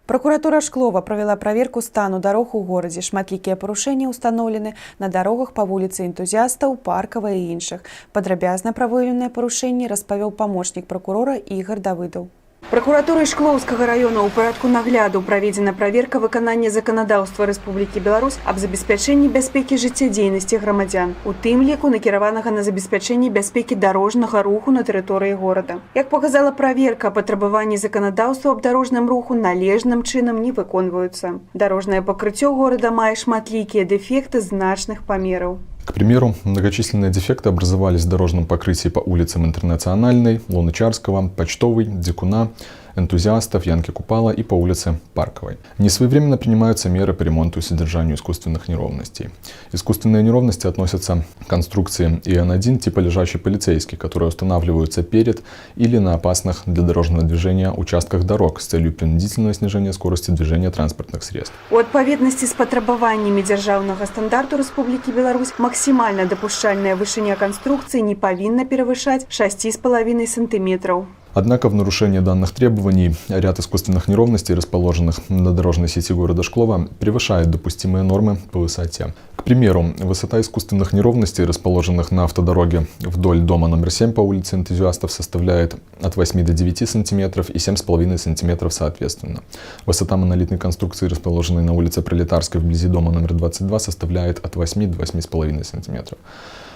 Прокуратура Шклова провела проверку стану дорог у горадзе. Шматлікія парушэнні установлены на дорогах по вуліцы Энтузіастаў, Паркавай і іншых. Падрабязна пра выяўленыя парушэнні распавёў памочнік прокурора Ігор Давыдаў. Прокуратурой Шкловского района у порядку нагляду проведена проверка выканання законодаўства Республики Беларусь об забеспячэнні бяспекі жыццядзейнасці грамадзян, у тым ліку накіраванага на забеспячэнне бяспекі дарожнага руху на тэрыторыі горада. Як показала проверка, патрабаванні законодаўства об дарожным руху належным чынам не выконваюцца. Дорожнае пакрыццё горада мае шматлікія дэфекты значных памераў. К примеру, многочисленные дефекты образовались в дорожном покрытии по улицам Интернациональной, Луначарского, Почтовой, Дикуна, Энтузиастов, Янки Купала и по улице Парковой. Несвоевременно принимаются меры по ремонту и содержанию искусственных неровностей. Искусственные неровности относятся к конструкции ИН-1 типа лежачий полицейский, которые устанавливаются перед или на опасных для дорожного движения участках дорог с целью принудительного снижения скорости движения транспортных средств. У адпаведнасці з патрабаваннямі дзяржаўнага стандарту Республики Беларусь максимально дапушчальная вышыня конструкции не павінна перавышаць 6,5 сантиметров. Однако в нарушение данных требований ряд искусственных неровностей, расположенных на дорожной сети города Шклова, превышает допустимые нормы по высоте. К примеру, высота искусственных неровностей, расположенных на автодороге вдоль дома номер 7 по улице Энтузиастов, составляет от 8 до 9 сантиметров и 7,5 сантиметров соответственно. Высота монолитной конструкции, расположенной на улице Пролетарской вблизи дома номер 22, составляет от 8 до 8,5 сантиметров.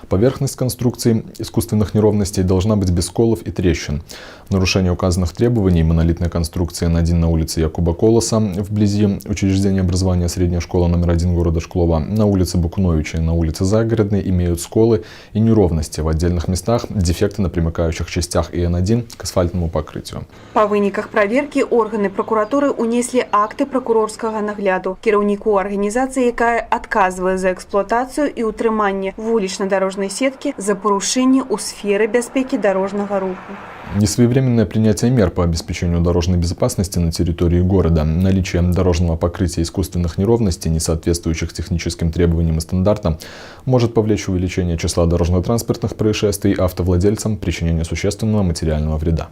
Поверхность конструкции искусственных неровностей должна быть без сколов и трещин. В нарушение указанных требований монолитная конструкция Н1 на улице Якуба Колоса вблизи учреждения образования средняя школа номер 1 города Шклова, на улице Букуновича и на улице Загородной имеют сколы и неровности в отдельных местах, дефекты на примыкающих частях ИН1 к асфальтному покрытию. По выніках проверки органы прокуратуры унесли акты прокурорского нагляду кіраўніку организации, якая отказывает за эксплуатацию и утрыманне вулічна-дорожной сетки за порушение у сферы бяспекі дорожного руху. Несвоевременное принятие мер по обеспечению дорожной безопасности на территории города, наличие дорожного покрытия искусственных неровностей, не соответствующих техническим требованиям и стандартам, может повлечь увеличение числа дорожно-транспортных происшествий автовладельцам, причинение существенного материального вреда.